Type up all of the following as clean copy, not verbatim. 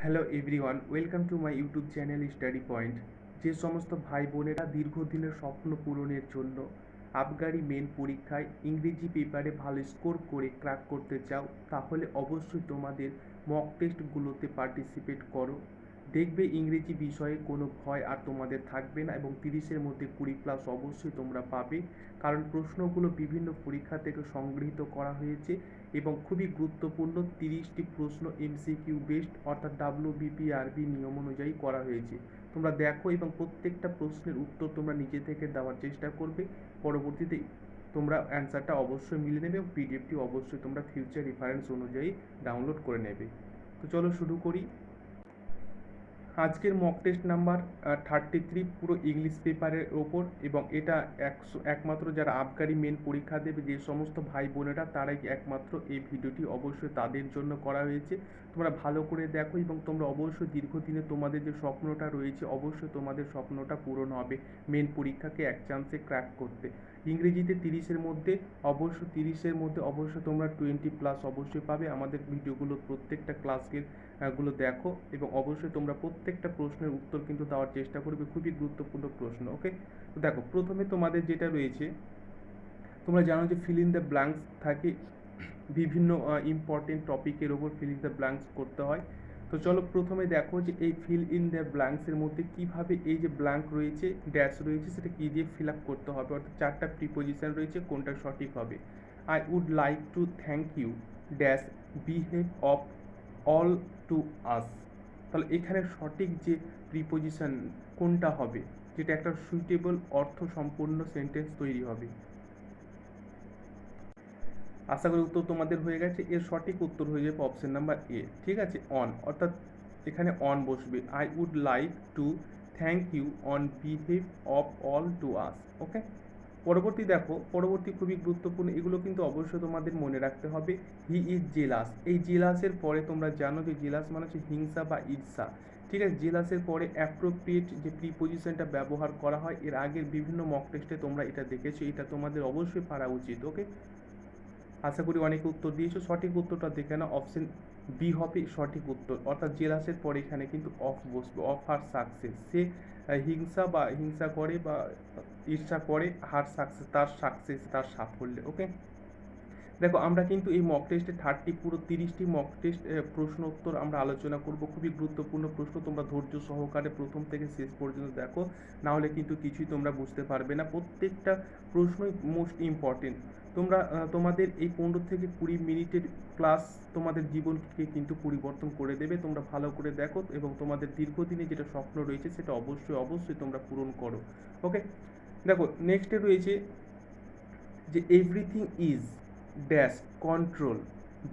Hello everyone, welcome to my YouTube channel study point. যে সমস্ত ভাই বোনেরা দীর্ঘদিনের স্বপ্ন পূরণের জন্য আবগারি মেন পরীক্ষায় ইংরেজি পেপারে ভালো স্কোর করে ক্র্যাক করতে চাও, তাহলে অবশ্যই তোমাদের মক টেস্টগুলোতে পার্টিসিপেট করো। দেখবে ইংরেজি বিষয়ে কোনো ভয় আর তোমাদের থাকবে না এবং 30-এর মধ্যে 20+ অবশ্যই তোমরা পাবে, কারণ প্রশ্নগুলো বিভিন্ন পরীক্ষা থেকে সংগৃহীত করা হয়েছে এবং খুবই গুরুত্বপূর্ণ 30টি প্রশ্ন এমসিকিউ বেসড অর্থাৎ ডাব্লিউবিপিআরবি নিয়ম অনুযায়ী করা হয়েছে। তোমরা দেখো এবং প্রত্যেকটা প্রশ্নের উত্তর তোমরা নিজে থেকে দেওয়ার চেষ্টা করবে। পরবর্তীতে তোমরা অ্যান্সারটা অবশ্যই মিলে নেবে এবং পিডিএফটি অবশ্যই তোমরা ফিউচার রেফারেন্স অনুযায়ী ডাউনলোড করে নেবে। তো চলো শুরু করি। আজকের মক টেস্ট নাম্বার 33 পুরো ইংলিশ পেপারের ওপর, এবং এটা একমাত্র যারা আবগারি মেন পরীক্ষা দেবে যে সমস্ত ভাই বোনেরা তারাই একমাত্র এই ভিডিওটি অবশ্যই তাদের জন্য করা হয়েছে। তোমরা ভালো করে দেখো এবং তোমরা অবশ্যই দীর্ঘদিনে তোমাদের যে স্বপ্নটা রয়েছে অবশ্যই তোমাদের স্বপ্নটা পূরণ হবে মেন পরীক্ষাকে এক চান্সে ক্র্যাক করতে। ইংরেজিতে 30-এর মধ্যে অবশ্যই তোমরা 20+ অবশ্যই পাবে। আমাদের ভিডিওগুলো প্রত্যেকটা ক্লাসের গুলো দেখো এবং অবশ্যই তোমরা প্রত্যেকটা প্রশ্নের উত্তর কিন্তু দেওয়ার চেষ্টা করবে, খুবই গুরুত্বপূর্ণ প্রশ্ন। ওকে, তো দেখো প্রথমে তোমাদের যেটা রয়েছে, তোমরা জানো যে ফিল ইন দ্য ব্ল্যাঙ্কস থাকে, বিভিন্ন ইম্পর্টেন্ট টপিকের ওপর ফিল ইন দ্য ব্ল্যাঙ্কস করতে হয়। তো চলো প্রথমে দেখো যে এই ফিল ইন দ্য ব্ল্যাঙ্কসের মধ্যে কিভাবে এই যে ব্ল্যাঙ্ক রয়েছে, ড্যাশ রয়েছে, সেটা কী দিয়ে ফিল আপ করতে হবে, অর্থাৎ 4টা প্রিপোজিশন রয়েছে, কোনটা সঠিক হবে। I would like to thank you dash behave of all to us. তাহলে এখানে সঠিক যে প্রিপোজিশন কোনটা হবে, যেটা একটা সুইটেবল অর্থ সম্পূর্ণ সেন্টেন্স তৈরি হবে। আশা করি উত্তর তোমাদের হয়ে গেছে। এর সঠিক উত্তর হয়ে যাবে অপশন নাম্বার এ, ঠিক আছে, অন, অর্থাৎ এখানে অন বসবে। I would like to thank you on behalf of all to us. Okay, পরবর্তী দেখো, পরবর্তী খুবই গুরুত্বপূর্ণ, এগুলো কিন্তু অবশ্যই তোমাদের মনে রাখতে হবে। হি ইজ জেলাস, এই জেলাসের পরে তোমরা জানো যে জেলাস মানে হচ্ছে হিংসা বা ঈর্ষা, ঠিক আছে। জেলাসের পরে অ্যাপ্রোপ্রিয়েট যে প্রিপোজিশনটা ব্যবহার করা হয়, এর আগের বিভিন্ন মক টেস্টে তোমরা এটা দেখেছো, এটা তোমাদের অবশ্যই পারা উচিত। ওকে, আশা করি অনেকে উত্তর দিয়েছো। সঠিক উত্তরটা দেখে নাও, অপশন বি হবে সঠিক উত্তর, অর্থাৎ জেলাসের পরে এখানে কিন্তু অফ বসবে, অফ হার সাকসেস। সে হিংসা করে বা ঈর্ষা করে হার সাকসেস, তার সাকসেস, তার সাফল্যে। ওকে, দেখো আমরা কিন্তু এই মক টেস্টে পুরো 30টি মক টেস্ট প্রশ্ন উত্তর আমরা আলোচনা করব। খুবই গুরুত্বপূর্ণ প্রশ্ন, তোমরা ধৈর্য সহকারে প্রথম থেকে শেষ পর্যন্ত দেখো, না হলে কিন্তু কিছুই তোমরা বুঝতে পারবে না। প্রত্যেকটা প্রশ্নই মোস্ট ইম্পর্টেন্ট। তোমরা তোমাদের এই 15 থেকে 20 মিনিটের ক্লাস তোমাদের জীবনকে কিন্তু পরিবর্তন করে দেবে। তোমরা ভালো করে দেখো এবং তোমাদের দীর্ঘদিনে যেটা স্বপ্ন রয়েছে সেটা অবশ্যই তোমরা পূরণ করো। ওকে, দেখো নেক্সটে রয়েছে যে everything is dash control,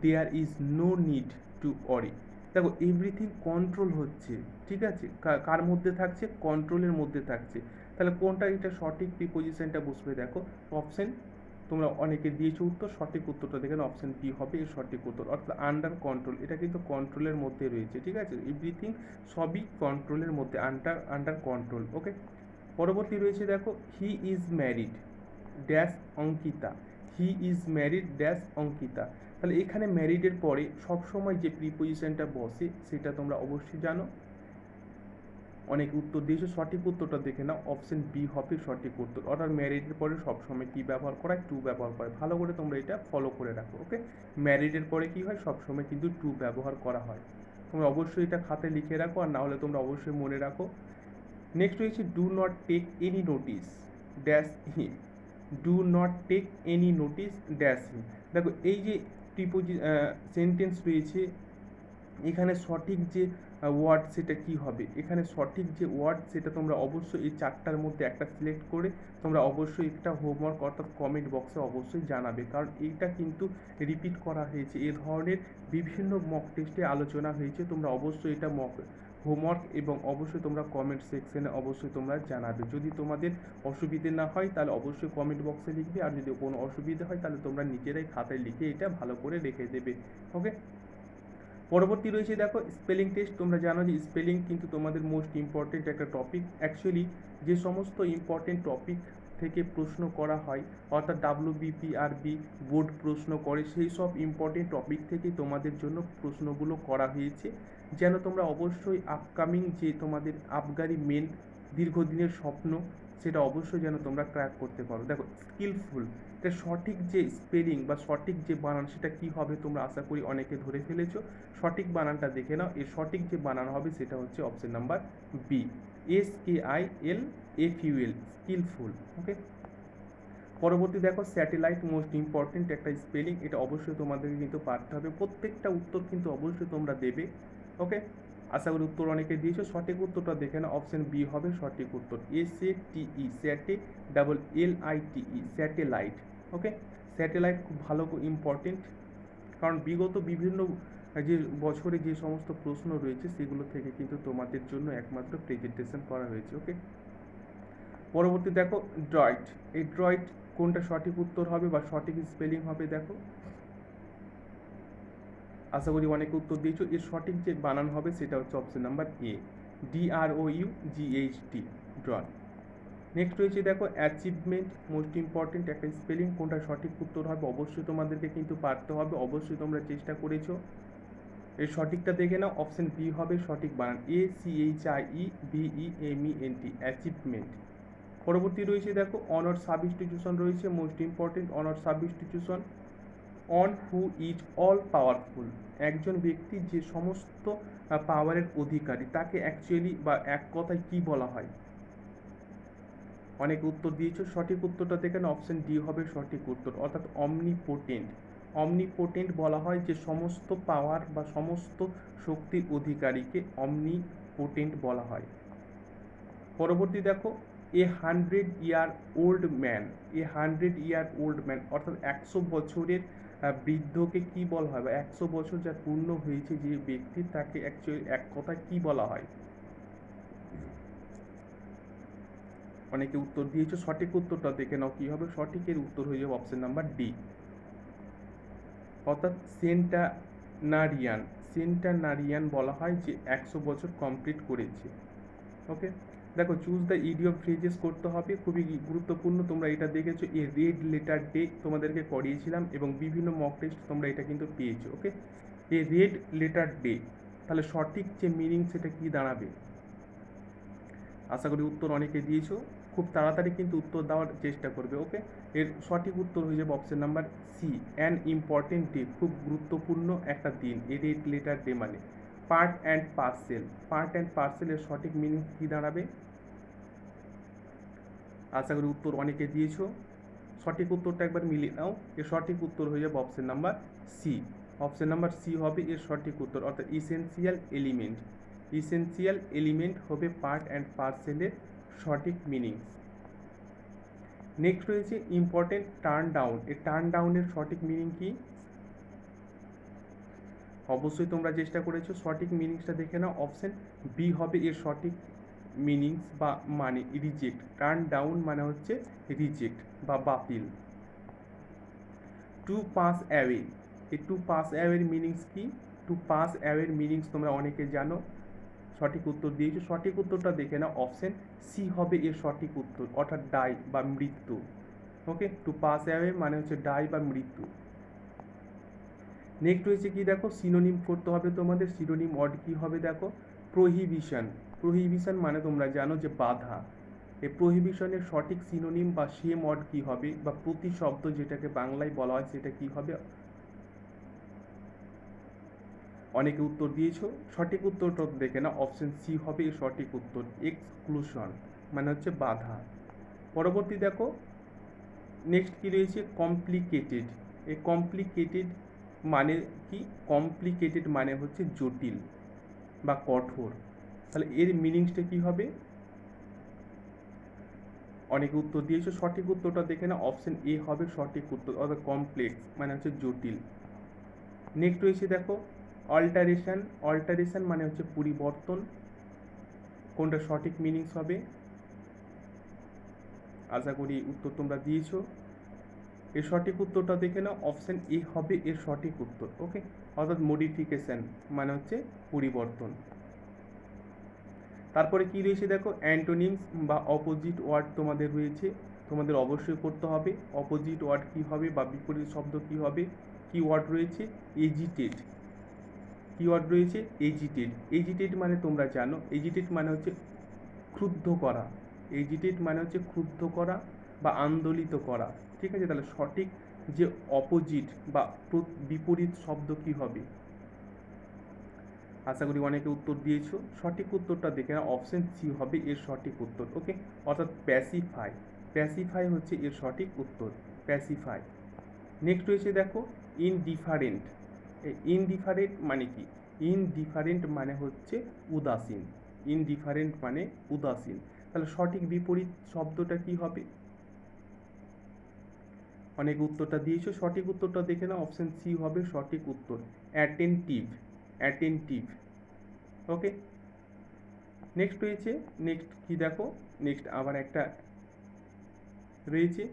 there is no need to worry. দেখো এভরিথিং কন্ট্রোল হচ্ছে, ঠিক আছে, কার মধ্যে থাকছে, কন্ট্রোলের মধ্যে থাকছে। তাহলে কোনটা এটা সঠিক প্রিপোজিশনটা বসবে, দেখো অপশন, তোমরা অনেকে দিয়েছো উত্তর, সঠিক উত্তরটা দেখেন অপশন বি হবে এর সঠিক উত্তর, অর্থাৎ আন্ডার কন্ট্রোল, এটা কিন্তু কন্ট্রোলের মধ্যে রয়েছে, ঠিক আছে। এভরিথিং সবই কন্ট্রোলের মধ্যে, আন্ডার কন্ট্রোল। ওকে, পরবর্তী রয়েছে দেখো, he is married dash Ankita, he is married dash Ankita. তাহলে এখানে ম্যারিডের পরে সবসময় যে প্রিপোজিশনটা বসে সেটা তোমরা অবশ্যই জানো, অনেক উত্তর দিয়েছো। সঠিক উত্তরটা দেখে নাও, অপশন বি হবে সঠিক উত্তর, অর্থাৎ ম্যারিডের পরে সবসময় কী ব্যবহার করা হয়, টু ব্যবহার করে। ভালো করে তোমরা এটা ফলো করে রাখো। ওকে, ম্যারিডের পরে কী হয়, সবসময় কিন্তু টু ব্যবহার করা হয়। তোমরা অবশ্যই এটা খাতায় লিখে রাখো, আর না হলে তোমরা অবশ্যই মনে রাখো। নেক্সট রয়েছে do not take any notice dash him, do not take any notice dash him. দেখো এই যে সেন্টেন্স রয়েছে, এখানে সঠিক যে ওয়ার্ড সেটা কি হবে, এখানে সঠিক যে ওয়ার্ড সেটা তোমরা অবশ্যই এই 4টার মধ্যে একটা সিলেক্ট করে তোমরা অবশ্যই একটা হোমওয়ার্ক অর্থাৎ কমেন্ট বক্সে অবশ্যই জানাবে, কারণ এইটা কিন্তু রিপিট করা হয়েছে, এ ধরনের বিভিন্ন মক টেস্টে আলোচনা হয়েছে। তোমরা অবশ্যই এটা হোমওয়ার্ক এবং অবশ্যই তোমরা কমেন্ট সেকশনে অবশ্যই তোমরা জানাবে। যদি তোমাদের অসুবিধে না হয় তাহলে অবশ্যই কমেন্ট বক্সে লিখবে, আর যদি কোনো অসুবিধা হয় তাহলে তোমরা নিজেরাই খাতায় লিখে এটা ভালো করে রেখে দেবে। ওকে, পরবর্তী রয়েছে দেখো স্পেলিং টেস্ট। তোমরা জানো যে স্পেলিং কিন্তু তোমাদের মোস্ট ইম্পর্টেন্ট একটা টপিক। অ্যাকচুয়ালি যে সমস্ত ইম্পর্টেন্ট টপিক থেকে প্রশ্ন করা হয়, অর্থাৎ ডাব্লিউবিপিআরবি বোর্ড প্রশ্ন করে, সেই সব ইম্পর্টেন্ট টপিক থেকেই তোমাদের জন্য প্রশ্নগুলো করা হয়েছে। যেন তোমরা অবশ্যই আপকামিং যে তোমাদের আবগারি মেন দীর্ঘদিনের স্বপ্ন সেটা অবশ্যই যেন তোমরা ক্র্যাক করতে পারো। দেখো স্কিলফুল, এটা সঠিক যে স্পেলিং বা সঠিক যে বানান সেটা কি হবে তোমরা আশা করি অনেকে ধরে ফেলেছো। সঠিক বানানটা দেখে নাও, এর সঠিক যে বানান হবে সেটা হচ্ছে option number B, SKILFUL, skilful. Okay, পরবর্তী দেখো স্যাটেলাইট, মোস্ট ইম্পর্টেন্ট একটা স্পেলিং, এটা অবশ্যই তোমাদেরকে কিন্তু পারতে হবে, প্রত্যেকটা উত্তর কিন্তু অবশ্যই তোমরা দেবে। ওকে, আশা করি উত্তর অনেকে দিয়েছো। সঠিক উত্তরটা দেখে না, অপশন বি হবে সঠিক উত্তর, SATE, SATLITE, স্যাটেলাইট। ওকে, স্যাটেলাইট খুব ভালো ইম্পর্টেন্ট, কারণ বিগত বিভিন্ন যে বছরে যে সমস্ত প্রশ্ন রয়েছে সেগুলো থেকে কিন্তু তোমাদের জন্য একমাত্র প্রেজেন্টেশন করা হয়েছে। ওকে, পরবর্তী দেখো ড্রয়েড, এই ড্রয়েড কোনটা সঠিক উত্তর হবে বা সঠিক স্পেলিং হবে দেখো, আশা করি অনেকে উত্তর দিয়েছো। এর সঠিক যে বানান হবে সেটা হচ্ছে option number A, DROUGHT, droid. Next রয়েছে দেখো অ্যাচিভমেন্ট, মোস্ট ইম্পর্টেন্ট একটা স্পেলিং, কোনটা সঠিক উত্তর হবে অবশ্যই তোমাদেরকে কিন্তু পারতে হবে, অবশ্যই তোমরা চেষ্টা করেছো। এর সঠিকটা দেখে নাও, অপশন বি হবে সঠিক বানান, ACHIEVEMENT, অ্যাচিভমেন্ট। পরবর্তী রয়েছে দেখো অনার সাবস্টিটিউশন রয়েছে, most important honour substitution, on who is all powerful, একজন ব্যক্তি যে সমস্ত পাওয়ারের অধিকারী তাকে অ্যাকচুয়ালি বা এক কথায় কি বলা হয়। অনেক উত্তর দিয়েছো, সঠিক উত্তরটা দেখেন অপশন ডি হবে সঠিক উত্তর, অর্থাৎ অমনিপোটেন্ট। অমনিপোটেন্ট বলা হয় যে সমস্ত পাওয়ার বা সমস্ত শক্তির অধিকারীকে অমনিপোটেন্ট বলা হয়। পরবর্তী দেখো A 100 year old man, A 100 year old man, অর্থাৎ 100 বছরের বৃদ্ধকে কি বলা হয়, বা 100 বছর যা পূর্ণ হয়েছে যে ব্যক্তি তাকে অ্যাকচুয়ালি এক কথায় কি বলা হয়। অনেকে উত্তর দিয়েছো, সঠিক উত্তরটা দেখে নাও কি হবে, সঠিকের উত্তর হয়ে যাবে অপশন নাম্বার ডি, অর্থাৎ সেন্টানারিয়ান। সেন্টানারিয়ান বলা হয় যে 100 বছর কমপ্লিট করেছে। ওকে, দেখো চুজ দ্য ইডিয়ম ফ্রেজেস করতে হবে, খুবই গুরুত্বপূর্ণ। তোমরা এটা দেখেছো, এ রেড লেটার ডে তোমাদেরকে করিয়েছিলাম এবং বিভিন্ন মক টেস্ট তোমরা এটা কিন্তু পেয়েছো। ওকে, এ রেড লেটার ডে, তাহলে সঠিক যে মিনিং সেটা কি দাঁড়াবে, আশা করি উত্তর অনেকে দিয়েছো, খুব তাড়াতাড়ি কিন্তু উত্তর দেওয়ার চেষ্টা করবে। ওকে, এর সঠিক উত্তর হয়ে যাবে option number C, an important day, খুব গুরুত্বপূর্ণ একটা দিন, এ রেড লেটার ডে মানে। Part and parcel, part and পার্সেলের সঠিক মিনিং কি দাঁড়াবে, আশা করি উত্তর অনেকে দিয়েছো, সঠিক উত্তরটা একবার মিলিয়ে নাও। এর সঠিক উত্তর হয়ে যাবে option number C, option number C হবে এর সঠিক উত্তর, অর্থাৎ ইসেনশিয়াল এলিমেন্ট। ইসেনশিয়াল এলিমেন্ট হবে পার্ট অ্যান্ড পার্সেলের সঠিক মিনিং। নেক্সট রয়েছে ইম্পর্টেন্ট টার্ন ডাউন, এই টার্ন ডাউনের সঠিক মিনিং কি, অবশ্যই তোমরা চেষ্টা করেছো, সঠিক মিনিংসটা দেখে নাও, অপশন বি হবে এর সঠিক মিনিংস বা মানে রিজেক্ট। টার্ন ডাউন মানে হচ্ছে রিজেক্ট বা বাতিল। টু পাস অ্যাওয়ে, এই টু পাস অ্যাওয়ের মিনিংস কি, টু পাস অ্যাওয়ের মিনিংস তোমরা অনেকে জানো, সঠিক উত্তর দিয়েছো, সঠিক উত্তরটা দেখে নাও, অপশন সি হবে এর সঠিক উত্তর, অর্থাৎ ডাই বা মৃত্যু। ওকে, টু পাস অ্যাওয়ে মানে হচ্ছে ডাই বা মৃত্যু। নেক্সট রয়েছে কি দেখো, সিনোনিম করতে হবে তোমাদের, সিনোনিম ওয়ার্ড কি হবে দেখো, প্রহিবিশন। প্রহিবিশন মানে তোমরা জানো যে বাধা, এই প্রহিবিশনের সঠিক সিনোনিম বা সেম ওয়ার্ড কি হবে বা প্রতিশব্দ যেটাকে বাংলায় বলা হয় সেটা কি হবে, অনেকে উত্তর দিয়েছো, সঠিক উত্তরটা দেখে না, অপশন সি হবে এর সঠিক উত্তর, এক্সক্লুশন মানে হচ্ছে বাধা। পরবর্তী দেখো নেক্সট কি রয়েছে, কমপ্লিকেটেড, এই কমপ্লিকেটেড মানে কি, কমপ্লিকেটেড মানে হচ্ছে জটিল বা কঠোর, তাহলে এর মিনিংসটা কি হবে, অনেকে উত্তর দিয়েছো, সঠিক উত্তরটা দেখে না, অপশন এ হবে সঠিক উত্তর, অর্থাৎ কমপ্লেক্স মানে হচ্ছে জটিল। নেক্সট রয়েছে দেখো অল্টারেশন, অল্টারেশন মানে হচ্ছে পরিবর্তন, কোনটা সঠিক মিনিংস হবে, আশা করি উত্তর তোমরা দিয়েছো, এর সঠিক উত্তরটা দেখে নাও, অপশন এ হবে এর সঠিক উত্তর। ওকে, অর্থাৎ মডিফিকেশন মানে হচ্ছে পরিবর্তন। তারপরে কি রয়েছে দেখো অ্যান্টোনিমস বা অপোজিট ওয়ার্ড তোমাদের রয়েছে, তোমাদের অবশ্যই করতে হবে, অপোজিট ওয়ার্ড কি হবে বা বিপরীত শব্দ কি হবে, কি ওয়ার্ড রয়েছে, এজিটেড। কিওয়ার্ড রয়েছে এজিটেট। এজিটেট মানে তোমরা জানো, এজিটেট মানে হচ্ছে ক্রুদ্ধ করা, এজিটেট মানে হচ্ছে ক্রুদ্ধ করা বা আন্দোলিত করা। ঠিক আছে, তাহলে সঠিক যে অপোজিট বা বিপরীত শব্দ কি হবে? আশা করি অনেকে উত্তর দিয়েছো। সঠিক উত্তরটা দেখে না, অপশন সি হবে এর সঠিক উত্তর। ওকে, অর্থাৎ প্যাসিফাই, প্যাসিফাই হচ্ছে এর সঠিক উত্তর, প্যাসিফাই। নেক্সট রয়েছে দেখো ইনডিফারেন্ট। ইনডিফারেন্ট মানে কি? ইনডিফারেন্ট মানে হচ্ছে উদাসীন, ইনডিফারেন্ট মানে উদাসীন। তাহলে সঠিক বিপরীত শব্দটা কি হবে? অনেক উত্তরটা দিয়েছো, সঠিক উত্তরটা দেখে নাও, অপশন সি হবে সঠিক উত্তর, অ্যাটেন্টিভ, অ্যাটেন্টিভ। ওকে, নেক্সট রয়েছে, নেক্সট কি দেখো, নেক্সট আবার একটা রয়েছে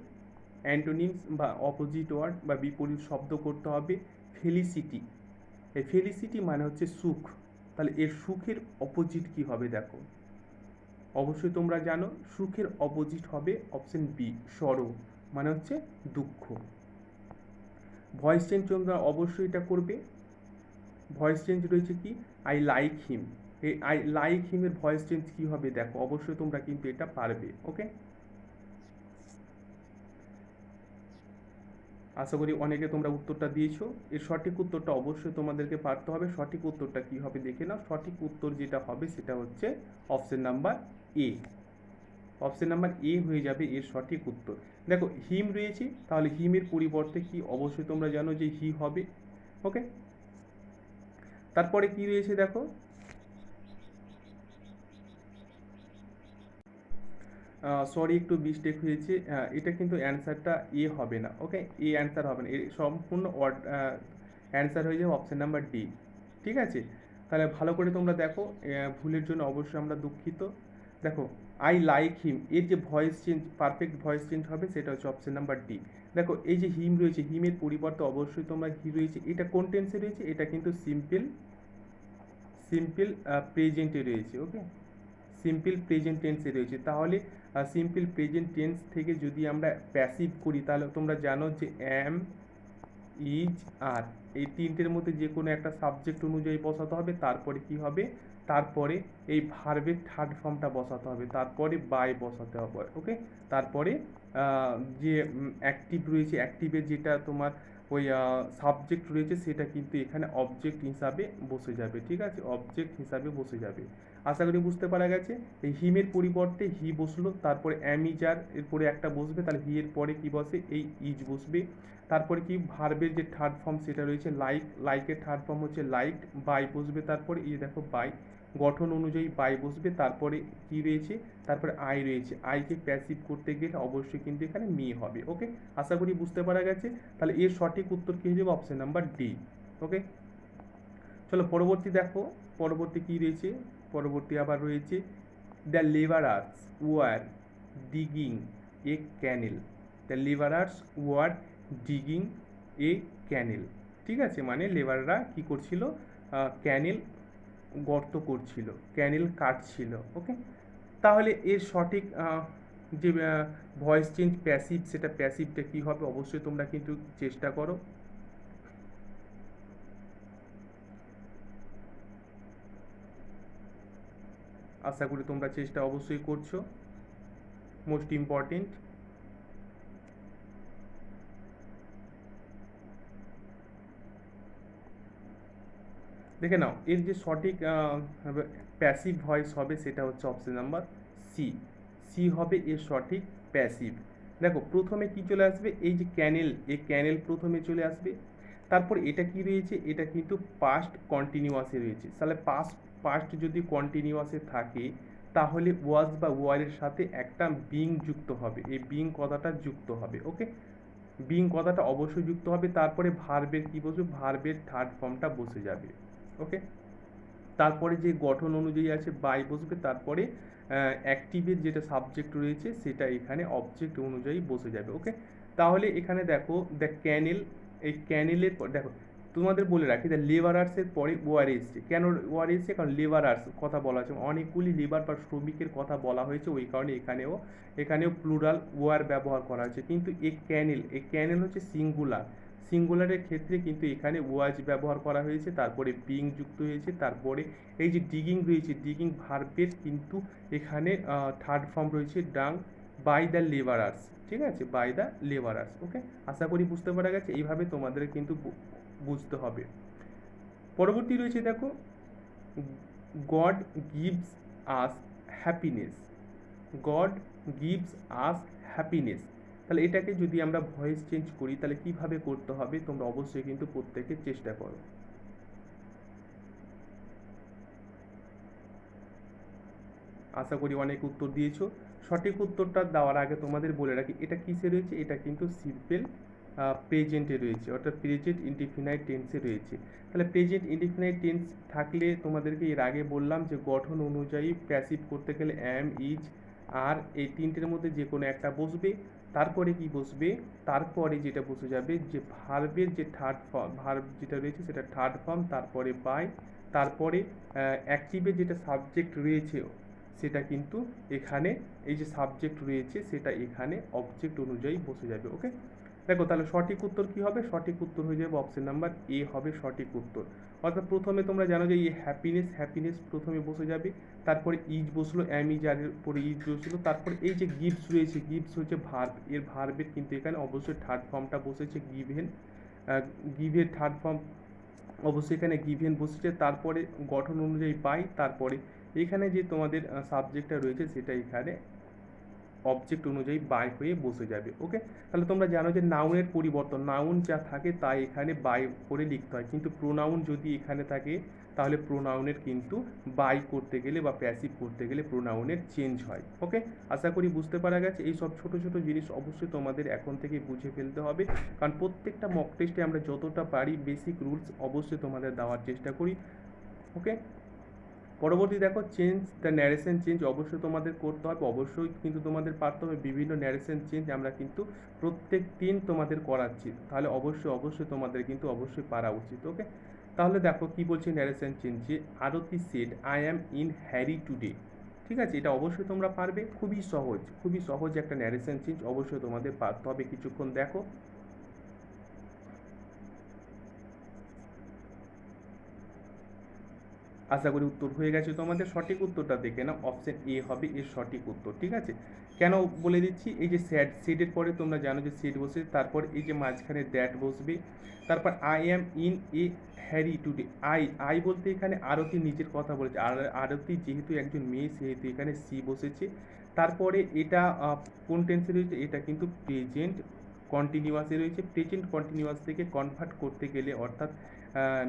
অ্যান্টোনিমস বা অপোজিট ওয়ার্ড বা বিপরীত শব্দ করতে হবে ফেলিসিটি। এই ফেলিসিটি মানে হচ্ছে সুখ, তাহলে এর সুখের অপোজিট কি হবে দেখো, অবশ্যই তোমরা জানো সুখের অপোজিট হবে অপশন বি সরো, মানে হচ্ছে দুঃখ। ভয়েস চেঞ্জ তোমরা অবশ্যই এটা করবে। ভয়েস চেঞ্জ রয়েছে কি আই লাইক হিম, এই আই লাইক হিমের ভয়েস চেঞ্জ কি হবে দেখো, অবশ্যই তোমরা কিন্তু এটা পারবে। ওকে, আশা করি অনেকে তোমরা উত্তরটা দিয়েছো। এর সঠিক উত্তরটা অবশ্যই তোমাদেরকে পারতে হবে। সঠিক উত্তরটা কি হবে দেখে নাও, সঠিক উত্তর যেটা হবে সেটা হচ্ছে option number A, option number A হয়ে যাবে এর সঠিক উত্তর। দেখো হিম রয়েছে, তাহলে হিমের পরিবর্তে কি, অবশ্যই তোমরা জানো যে হি হবে। ওকে, তারপরে কি রয়েছে দেখো, সরি একটু মিস্টেক হয়েছে, এটা কিন্তু অ্যান্সারটা এ হবে না। ওকে, এ অ্যান্সার হবে না, এর সম্পূর্ণ ওয়ার্ড অ্যান্সার হয়ে যাবে অপশন নাম্বার ডি। ঠিক আছে, তাহলে ভালো করে তোমরা দেখো, ভুলের জন্য অবশ্যই আমরা দুঃখিত। দেখো আই লাইক হিম এর যে voice change, perfect voice change হবে সেটা হচ্ছে অপশন নাম্বার ডি। দেখো এই যে হিম রয়েছে, হিমের পরিবর্তে অবশ্যই তোমরা হি রয়েছে, এটা কোন টেন্সে রয়েছে, এটা কিন্তু সিম্পল, সিম্পল প্রেজেন্টে রয়েছে। ওকে, সিম্পল প্রেজেন্ট টেন্সে রয়েছে, তাহলে সিম্পল প্রেজেন্ট টেন্স থেকে যদি আমরা প্যাসিভ করি, তাহলে তোমরা জানো যে অ্যাম, ইজ, আর এই তিনটের মধ্যে যে কোনো একটা সাবজেক্ট অনুযায়ী বসাতে হবে, তারপরে কি হবে, তারপরে এই ভার্বের থার্ড ফর্মটা বসাতে হবে, তারপরে বাই বসাতে হবে। ওকে, তারপরে যে অ্যাক্টিভ রয়েছে, অ্যাক্টিভের যেটা তোমার ওই সাবজেক্ট রয়েছে সেটা কিন্তু এখানে অবজেক্ট হিসাবে বসে যাবে। ঠিক আছে, অবজেক্ট হিসাবে বসে যাবে। আশা করি বুঝতে পারা গেছে। এই হিমের পরিবর্তে হি বসলো, তারপরে অ্যামিজার এরপরে একটা বসবে, তাহলে হি এর পরে কি বসে, এই ইজ বসবে। তারপরে কি ভার্বের যে থার্ড ফর্ম সেটা রয়েছে লাইক, লাইকের থার্ড ফর্ম হচ্ছে লাইক, বাই বসবে, তারপরে এই দেখো বাই, গঠন অনুযায়ী বাই বসবে, তারপরে কি রয়েছে, তারপরে আই রয়েছে, আইকে প্যাসিভ করতে গেলে অবশ্যই কিন্তু এখানে মি হবে। ওকে, আশা করি বুঝতে পারা গেছে। তাহলে এর সঠিক উত্তর কি হয়ে যাবে, অপশন নাম্বার ডি। ওকে, চলো পরবর্তী দেখো, পরবর্তী কি রয়েছে, পরবর্তী আবার রয়েছে the labourers were digging a canal, the labourers were digging a canal. ঠিক আছে, মানে লেবাররা কি করছিল, ক্যানেল গর্ত করছিল, ক্যানেল কাটছিল। ওকে, তাহলে এর সঠিক যে ভয়েস চেঞ্জ প্যাসিভ, সেটা প্যাসিভটা কি হবে, অবশ্যই তোমরা কিন্তু চেষ্টা করো। আশা করি তোমরা চেষ্টা অবশ্যই করছো, মোস্ট ইম্পর্টেন্ট। দেখে নাও এর যে সঠিক প্যাসিভ ভয়েস হবে সেটা হচ্ছে অপশন নাম্বার সি, সি হবে এর সঠিক প্যাসিভ। দেখো প্রথমে কি চলে আসবে, এই যে ক্যানেল, এই ক্যানেল প্রথমে চলে আসবে, তারপর এটা কি রয়েছে, এটা কিন্তু পাস্ট কন্টিনিউয়াসে রয়েছে, তাহলে পাস্ট যদি কন্টিনিউয়াসে থাকে তাহলে ওয়াজ বা ওয়ারের সাথে একটা বিং যুক্ত হবে, এই বিং কথাটা যুক্ত হবে। ওকে, বিং কথাটা অবশ্যই যুক্ত হবে, তারপরে ভার্বের কি বসবে, ভার্বের থার্ড ফর্মটা বসে যাবে। ওকে, তারপরে যে গঠন অনুযায়ী আছে বাই বসবে, তারপরে অ্যাক্টিভের যেটা সাবজেক্ট রয়েছে সেটা এখানে অবজেক্ট অনুযায়ী বসে যাবে। ওকে, তাহলে এখানে দেখো দ্য ক্যানেল, এই ক্যানেলের দেখো তোমাদের বলে রাখি দ্য লেবারার্সের পরে ওয়ার এসছে, কেন ওয়ার এসছে, কারণ লেবারার্স কথা বলা হয়েছে, অনেকগুলি লেবার বা শ্রমিকের কথা বলা হয়েছে, ওই কারণে এখানেও প্লুরাল ওয়ার ব্যবহার করা হয়েছে। কিন্তু এই ক্যানেল হচ্ছে সিঙ্গুলার, সিঙ্গুলারের ক্ষেত্রে কিন্তু এখানে ওয়াজ ব্যবহার করা হয়েছে, তারপরে বিং যুক্ত হয়েছে, তারপরে এই যে ডিগিং রয়েছে, ডিগিং ভার্বের কিন্তু এখানে থার্ড ফর্ম রয়েছে ডাং বাই দ্য লেবারার্স, ঠিক আছে, বাই দ্য লেবারার্স। ওকে, আশা করি বুঝতে পারা গেছে। এইভাবে তোমাদের কিন্তু বুঝতে হবে। পরবর্তী রয়েছে দেখো, god gives us happiness. God gives us happiness, তাহলে এটাকে যদি আমরা ভয়েস চেঞ্জ করি তাহলে কিভাবে করতে হবে তোমরা অবশ্যই কিন্তু প্রত্যেকে চেষ্টা করো। আশা করি অনেক উত্তর দিয়েছো। সঠিক উত্তরটা দেওয়ার আগে তোমাদের বলে রাখি এটা কিসে রয়েছে, এটা কিন্তু সিম্পল প্রেজেন্টে রয়েছে, অর্থাৎ প্রেজেন্ট ইনডিফিনাইট টেন্সে রয়েছে। তাহলে প্রেজেন্ট ইনডিফিনাইট টেন্স থাকলে তোমাদেরকে এর আগে বললাম যে গঠন অনুযায়ী প্যাসিভ করতে গেলে অ্যাম, ইজ, আর এই তিনটের মধ্যে যে কোনো একটা বসবে। তারপরে কি বসবে, তারপরে যেটা বসে যাবে যে ভার্বের যে থার্ড ফর্ম, ভার্ব যেটা রয়েছে সেটা থার্ড ফর্ম, তারপরে বাই, তারপরে অ্যাক্টিভে যেটা সাবজেক্ট রয়েছে সেটা কিন্তু এখানে এই যে সাবজেক্ট রয়েছে সেটা এখানে অবজেক্ট অনুযায়ী বসে যাবে। ওকে, দেখো তাহলে সঠিক উত্তর কি হবে, সঠিক উত্তর হয়ে যাবে অপশন নাম্বার এ হবে সঠিক উত্তর। অর্থাৎ প্রথমে তোমরা জানো যে এই হ্যাপিনেস, হ্যাপিনেস প্রথমে বসে যাবে, তারপরে ইজ বসলো, অ্যাম ইজ আর পরে ইজ বসলো, তারপরে এই যে গিভস রয়েছে, গিভস হচ্ছে ভার্ব, এর ভার্বের কিন্তু এখানে অবশ্যই থার্ড ফর্মটা বসেছে গিভেন, গিভের থার্ড ফর্ম অবশ্যই এখানে গিভেন বসেছে, তারপরে গঠন অনুযায়ী পাই, তারপরে এখানে যে তোমাদের সাবজেক্টটা রয়েছে সেটা এখানে অবজেক্ট অনুযায়ী বাই হয়ে বসে যাবে। ওকে, তাহলে তোমরা জানো যে নাউনের পরিবর্তন, নাউন যা থাকে তাই এখানে বাই করে লিখতে হয়, কিন্তু প্রোনাউন যদি এখানে থাকে তাহলে প্রোনাউনের কিন্তু বাই করতে গেলে বা প্যাসিভ করতে গেলে প্রোনাউনের চেঞ্জ হয়। ওকে, আশা করি বুঝতে পারা গেছে। এই সব ছোটো ছোটো জিনিস অবশ্যই তোমাদের এখন থেকে বুঝে ফেলতে হবে, কারণ প্রত্যেকটা মক টেস্টে আমরা যতটা পারি বেসিক রুলস অবশ্যই তোমাদের দেওয়ার চেষ্টা করি। ওকে, পরবর্তী দেখো, চেঞ্জ দ্য ন্যারেশন চেঞ্জ অবশ্যই তোমাদের করতে হবে, অবশ্যই কিন্তু তোমাদের পারতে হবে। বিভিন্ন ন্যারেশন চেঞ্জ আমরা কিন্তু প্রত্যেক দিন তোমাদের করাচ্ছি, তাহলে অবশ্যই অবশ্যই তোমাদের কিন্তু অবশ্যই পারা উচিত। ওকে, তাহলে দেখো কি বলছে ন্যারেশন চেঞ্জে, Aarti said I am in hurry today, ঠিক আছে, এটা অবশ্যই তোমরা পারবে, খুবই সহজ, খুবই সহজ একটা ন্যারেশন চেঞ্জ, অবশ্যই তোমাদের পারতে হবে। কিছুক্ষণ দেখো, আশা করি উত্তর হয়ে গেছে তোমাদের। সঠিক উত্তরটা দেখে নাও, অপশন এ হবে এর সঠিক উত্তর। ঠিক আছে, কেন বলে দিচ্ছি, এই যে স্যাড, সেডের পরে তোমরা জানো যে সেড বসে, তারপর এই যে মাঝখানে দ্যাট বসবে, তারপর I am in a Harry today, I বলতে এখানে আরতি নিজের কথা বলেছে, আর আরতি যেহেতু একজন মেয়ে সেহেতু এখানে সি বসেছে। তারপরে এটা কোন টেন্সে রয়েছে, এটা কিন্তু প্রেজেন্ট কন্টিনিউয়াসে রয়েছে। প্রেজেন্ট কন্টিনিউয়াস থেকে কনভার্ট করতে গেলে, অর্থাৎ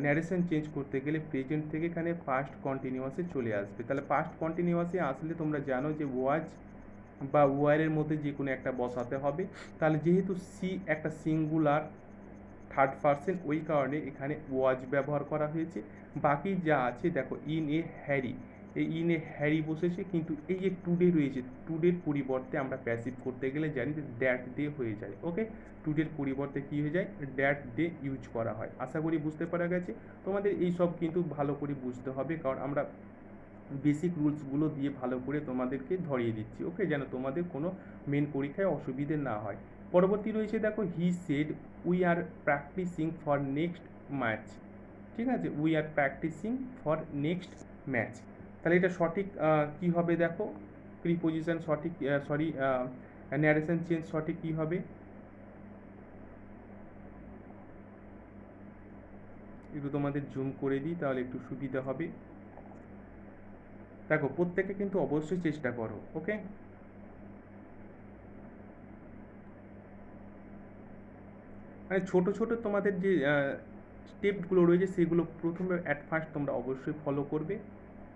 ন্যারেশন চেঞ্জ করতে গেলে প্রেজেন্ট থেকে এখানে পাস্ট কন্টিনিউয়াসে চলে আসবে। তাহলে পাস্ট কন্টিনিউয়াসে আসলে তোমরা জানো যে ওয়াজ বা ওয়ারের মধ্যে যে কোনো একটা বসাতে হবে। তাহলে যেহেতু সি একটা সিঙ্গুলার থার্ড পার্সন, ওই কারণে এখানে ওয়াজ ব্যবহার করা হয়েছে। বাকি যা আছে দেখো, ইন এ হ্যারি, এই ইন এ হ্যারি বসেছে, কিন্তু এই যে টুডে রয়েছে, টুডের পরিবর্তে আমরা প্যাসিভ করতে গেলে জানি যে দ্যাট ডে হয়ে যায়। ওকে, টুডের পরিবর্তে কী হয়ে যায়, দ্যাট ডে ইউজ করা হয়। আশা করি বুঝতে পারা গেছে। তোমাদের এই সব কিন্তু ভালো করে বুঝতে হবে, কারণ আমরা বেসিক রুলসগুলো দিয়ে ভালো করে তোমাদেরকে ধরিয়ে দিচ্ছি। ওকে, যেন তোমাদের কোনো মেন পরীক্ষায় অসুবিধে না হয়। পরবর্তী রয়েছে দেখো, he said we are practising for next match, ঠিক আছে, we are practising for next match. তাহলে এটা সঠিক কী হবে দেখো, প্রিপোজিশন সঠিক, সরি, ন্যারেশন চেঞ্জ সঠিক কী হবে, একটু তোমাদের জুম করে দিই তাহলে একটু সুবিধা হবে। দেখো প্রত্যেকে কিন্তু অবশ্যই চেষ্টা করো। ওকে, মানে ছোটো ছোটো তোমাদের যে স্টেপগুলো রয়েছে সেগুলো প্রথমে অ্যাট ফার্স্ট তোমরা অবশ্যই ফলো করবে।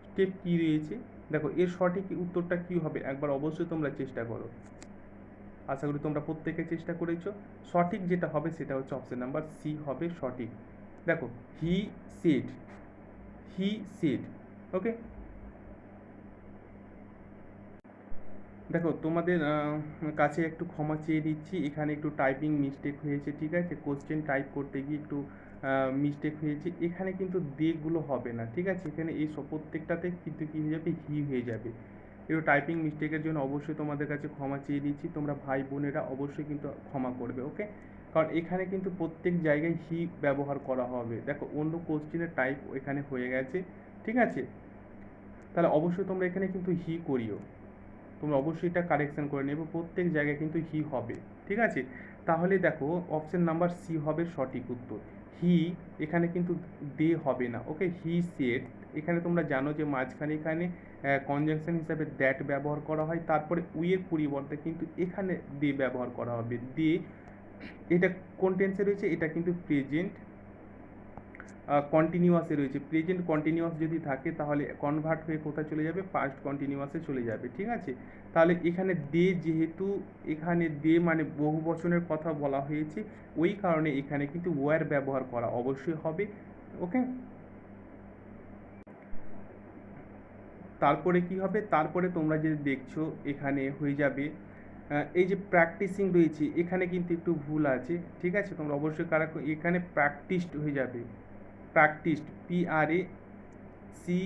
স্টেপ কী রয়েছে দেখো, এর সঠিক উত্তরটা কী হবে একবার অবশ্যই তোমরা চেষ্টা করো। আশা করি তোমরা প্রত্যেকে চেষ্টা করেছো। সঠিক যেটা হবে সেটা হচ্ছে অপশন নাম্বার সি হবে সঠিক। দেখো, হি সেড, হি সেড। ওকে, দেখো তোমাদের কাছে একটু ক্ষমা চেয়ে দিচ্ছি, এখানে একটু টাইপিং মিস্টেক হয়েছে, ঠিক আছে, কোশ্চেন টাইপ করতে গিয়ে একটু মিস্টেক হয়েছে, এখানে কিন্তু দেগুলো হবে না, ঠিক আছে, এখানে এই সব প্রত্যেকটাতে কিন্তু কী হয়ে যাবে, হি হয়ে যাবে। একটু টাইপিং মিস্টেকের জন্য অবশ্যই তোমাদের কাছে ক্ষমা চেয়ে দিচ্ছি, তোমরা ভাই বোনেরা অবশ্যই কিন্তু ক্ষমা করবে। ওকে, কারণ এখানে কিন্তু প্রত্যেক জায়গায় হি ব্যবহার করা হবে। দেখো অন্য কোশ্চেনের টাইপ এখানে হয়ে গেছে, ঠিক আছে? তাহলে অবশ্যই তোমরা এখানে কিন্তু হি করিও, তোমরা অবশ্যই এটা কারেকশন করে নেবে, প্রত্যেক জায়গায় কিন্তু হি হবে, ঠিক আছে? তাহলে দেখো অপশন নাম্বার সি হবে সঠিক উত্তর। হি এখানে কিন্তু দে হবে না, ওকে? হি সেড, এখানে তোমরা জানো যে মাঝখানে এখানে কনজাংশন হিসাবে দ্যাট ব্যবহার করা হয়, তারপরে উইয়ের পরিবর্তে কিন্তু এখানে দে ব্যবহার করা হবে। দে এটা কোন টেন্সে রয়েছে? এটা কিন্তু প্রেজেন্ট কন্টিনিউয়াসে রয়েছে। প্রেজেন্ট কন্টিনিউয়াস যদি থাকে তাহলে কনভার্ট হয়ে কোথায় চলে যাবে? পাস্ট কন্টিনিউয়াসে চলে যাবে, ঠিক আছে? তাহলে এখানে দে, যেহেতু এখানে দে মানে বহু বচনের কথা বলা হয়েছে, ওই কারণে এখানে কিন্তু ওয়ার ব্যবহার করা অবশ্যই হবে, ওকে? তারপরে কি হবে? তারপরে তোমরা যে দেখছো এখানে হয়ে যাবে এই যে প্র্যাকটিসিং রয়েছে, এখানে কিন্তু একটু ভুল আছে, ঠিক আছে? তোমরা অবশ্যই এখানে প্র্যাকটিসড হয়ে যাবে, প্র্যাকটিসড, সি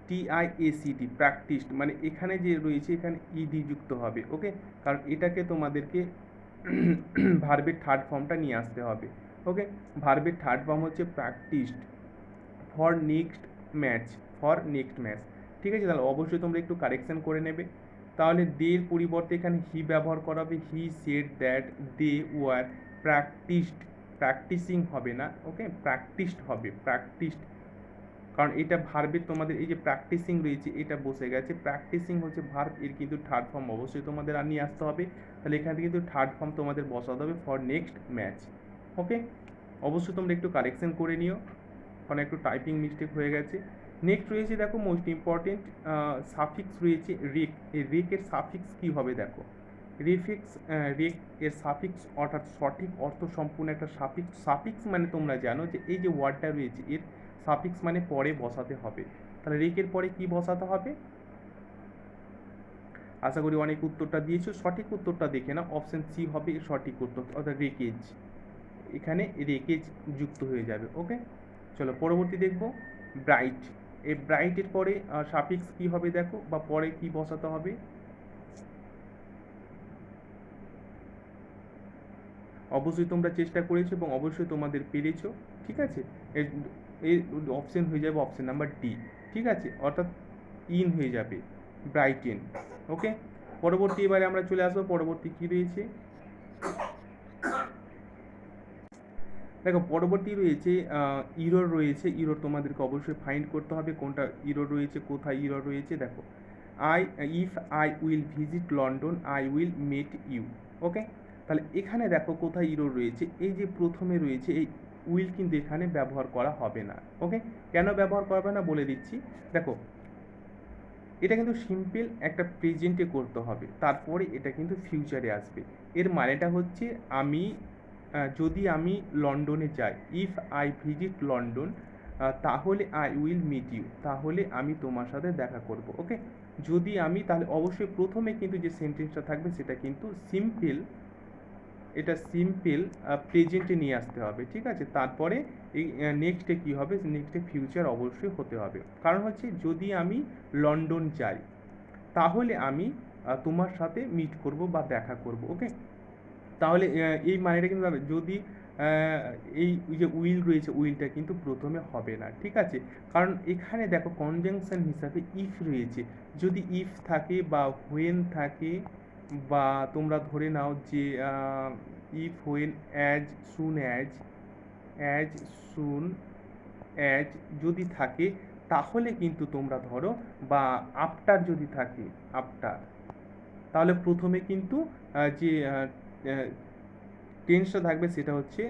টিআইএসিটি, প্র্যাকটিসড, মানে এখানে যে রয়েছে এখানে ইডি যুক্ত হবে, ওকে? কারণ এটাকে তোমাদেরকে ভার্বের থার্ড ফর্মটা নিয়ে আসতে হবে, ওকে? ভার্বের থার্ড ফর্ম হচ্ছে practised for next match, for next match, ঠিক আছে? তাহলে অবশ্যই তোমরা একটু কারেকশন করে নেবে। তাহলে দের পরিবর্তে এখানে হি ব্যবহার করা হবে, he said that they were practised, practising হবে না, ওকে? প্র্যাকটিসড হবে, প্র্যাকটিসড, কারণ এটা ভার্বের তোমাদের এই যে প্র্যাকটিসিং রয়েছে এটা বসে গেছে, প্র্যাকটিসিং হচ্ছে ভার্ব, এর কিন্তু থার্ড ফর্ম অবশ্যই তোমাদের আর নিয়ে আসতে হবে। তাহলে এখানে কিন্তু থার্ড ফর্ম তোমাদের বসাতে হবে ফর নেক্সট ম্যাচ, ওকে? অবশ্যই তোমরা একটু কারেকশন করে নিও, কারণ একটু টাইপিং মিস্টেক হয়ে গেছে। নেক্সট রয়েছে দেখো মোস্ট ইম্পর্টেন্ট সাফিক্স রয়েছে রেক। এই রেকের সাফিক্স কী হবে দেখো, রেফিক্স, রেক এর সাফিক্স অর্থাৎ সঠিক অর্থ সম্পূর্ণ একটা সাফিক্স। সাফিক্স মানে তোমরা জানো যে এই যে ওয়ার্ডটা রয়েছে এর সাফিক্স মানে পরে বসাতে হবে। তাহলে রেকের পরে কি বসাতে হবে? আশা করি অনেক উত্তরটা দিয়েছো, সঠিক উত্তরটা দেখে না, অপশন সি হবে সঠিক উত্তর, অর্থাৎ রেকেজ, এখানে রেকেজ যুক্ত হয়ে যাবে, ওকে? চলো পরবর্তী দেখব ব্রাইট। এই ব্রাইটের পরে সাফিক্স কি হবে দেখো, বা পরে কি বসাতে হবে? অবশ্যই তোমরা চেষ্টা করেছো এবং অবশ্যই তোমাদের পেরেছো, ঠিক আছে? এর এর অপশন হয়ে যাবে অপশন নাম্বার ডি, ঠিক আছে? অর্থাৎ ইন হয়ে যাবে, ব্রাইটেন, ওকে? পরবর্তী এবারে আমরা চলে আসবো, পরবর্তী কি রয়েছে দেখো, পরবর্তী রয়েছে ইরর রয়েছে। ইরর তোমাদেরকে অবশ্যই ফাইন্ড করতে হবে কোনটা ইরর রয়েছে, কোথায় ইরর রয়েছে। দেখো, I if I will visit London I will met you, okay? তাহলে এখানে দেখো কোথায় ইরর রয়েছে, এই যে প্রথমে রয়েছে এই উইল কিন্তু এখানে ব্যবহার করা হবে না, ওকে? কেন ব্যবহার করবে না বলে দিচ্ছি। দেখো, এটা কিন্তু সিম্পল একটা প্রেজেন্টে করতে হবে, তারপরে এটা কিন্তু ফিউচারে আসবে। এর মানেটা হচ্ছে আমি যদি আমি লন্ডনে যাই, ইফ আই ভিজিট লন্ডন, তাহলে আই উইল মিট ইউ, তাহলে আমি তোমার সাথে দেখা করব, ওকে? যদি আমি, তাহলে অবশ্যই প্রথমে কিন্তু যে সেন্টেন্সটা থাকবে সেটা কিন্তু সিম্পল, এটা সিম্পল প্রেজেন্টে নিয়ে আসতে হবে, ঠিক আছে? তারপরে এই নেক্সটে কী হবে, নেক্সটে ফিউচার অবশ্যই হতে হবে। কারণ হচ্ছে যদি আমি লন্ডন যাই তাহলে আমি তোমার সাথে মিট করব বা দেখা করব, ওকে? তাহলে এই মানেটা কিন্তু যদি এই যে উইল রয়েছে, উইলটা কিন্তু প্রথমে হবে না, ঠিক আছে? কারণ এখানে দেখো কনজাংশন হিসাবে ইফ রয়েছে, যদি ইফ থাকে বা হোয়েন থাকে, বা তোমরা ধরে নাও যে if when as soon as soon as যদি থাকে, তাহলে কিন্তু তোমরা ধরো, বা আফটার যদি থাকে, আফটার, তাহলে প্রথমে কিন্তু যে টেন্সটা থাকবে সেটা হচ্ছে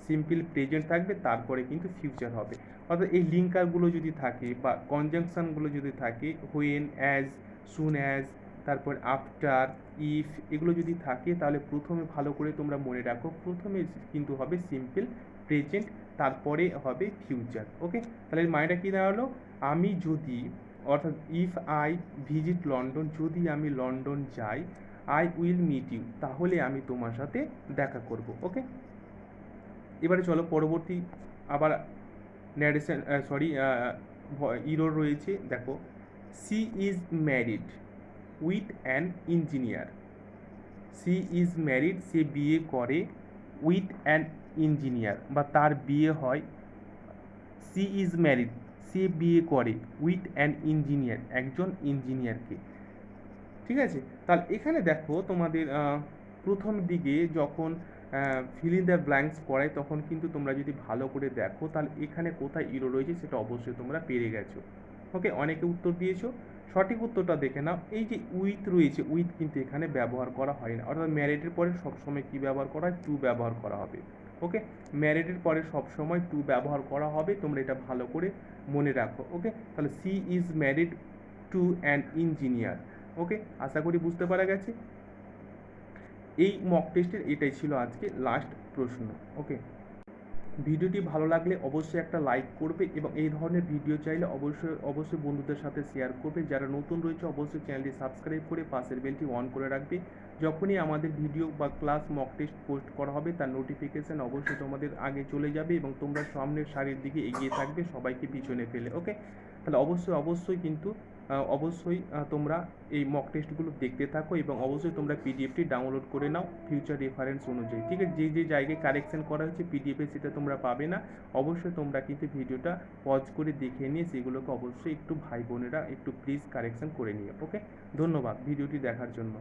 সিম্পল প্রেজেন্ট থাকবে, তারপরে কিন্তু ফিউচার হবে। অর্থাৎ এই লিঙ্কারগুলো যদি থাকে বা কনজাংশনগুলো যদি থাকে, হোয়েন, অ্যাজ, সুন অ্যাজ, তারপর আফটার, ইফ, এগুলো যদি থাকে তাহলে প্রথমে ভালো করে তোমরা মনে রাখো, প্রথমে কিন্তু হবে সিম্পল প্রেজেন্ট, তারপরে হবে ফিউচার, ওকে? তাহলে এর মানেটা কী দাঁড়ালো, আমি যদি, অর্থাৎ ইফ আই ভিজিট লন্ডন, যদি আমি লন্ডন যাই, আই উইল মিট ইউ, তাহলে আমি তোমার সাথে দেখা করব, ওকে? এবারে চলো পরবর্তী আবার ন্যারেশন, সরি, ইরোর রয়েছে। দেখো, she is married with an engineer, she is married, সে বিয়ে করে, উইথ অ্যান ইঞ্জিনিয়ার, বা তার বিয়ে হয়, সি ইজ ম্যারিড, সে বিয়ে করে উইথ অ্যান ইঞ্জিনিয়ার, একজন ইঞ্জিনিয়ারকে। ঠিক আছে, তাহলে এখানে দেখো তোমাদের প্রথম দিকে যখন ফিল ইন দ্য ব্ল্যাঙ্কস পড়ায় তখন কিন্তু তোমরা যদি ভালো করে দেখো তাহলে এখানে কোথায় ইরো রয়েছে সেটা অবশ্যই তোমরা পেরে গেছো। ওকে, অনেকে উত্তর দিয়েছো, সঠিক উত্তরটা দেখে নাও। এই যে উইথ রয়েছে, উইথ কিন্তু এখানে ব্যবহার করা হয় না, অর্থাৎ ম্যারিডের পরে সবসময় কী ব্যবহার করা হয়, টু ব্যবহার করা হবে। ওকে, ম্যারিডের পরে সবসময় টু ব্যবহার করা হবে, তোমরা এটা ভালো করে মনে রাখো। ওকে, তাহলে she is married to an engineer. Okay, আশা করি বুঝতে পারা গেছে। এই মক টেস্টের এটাই ছিল আজকে লাস্ট প্রশ্ন। ওকে, ভিডিওটি ভালো লাগলে অবশ্যই একটা লাইক করবে এবং এই ধরনের ভিডিও চাইলে অবশ্যই অবশ্যই বন্ধুদের সাথে শেয়ার করবে। যারা নতুন রয়েছে অবশ্যই চ্যানেলটি সাবস্ক্রাইব করে পাশের বেলটি অন করে রাখবে। যখনই আমাদের ভিডিও বা ক্লাস মক টেস্ট পোস্ট করা হবে তার নোটিফিকেশান অবশ্যই তোমাদের আগে চলে যাবে এবং তোমরা সামনের সারির দিকে এগিয়ে থাকবে সবাইকে পিছনে ফেলে। ওকে, তাহলে অবশ্যই অবশ্যই কিন্তু অবশ্যই তোমরা এই মক টেস্টগুলো দেখতে থাকো এবং অবশ্যই তোমরা পিডিএফটি ডাউনলোড করে নাও ফিউচার রেফারেন্স অনুযায়ী। ঠিক আছে, যে যে জায়গায় কারেকশন করা হয়েছে পিডিএফে সেটা তোমরা পাবে না, অবশ্যই তোমরা কিন্তু ভিডিওটা পজ করে দেখে নিয়ে সেগুলোকে অবশ্যই একটু ভাই বোনেরা একটু প্লিজ কারেকশন করে নিও। ওকে, ধন্যবাদ ভিডিওটি দেখার জন্য।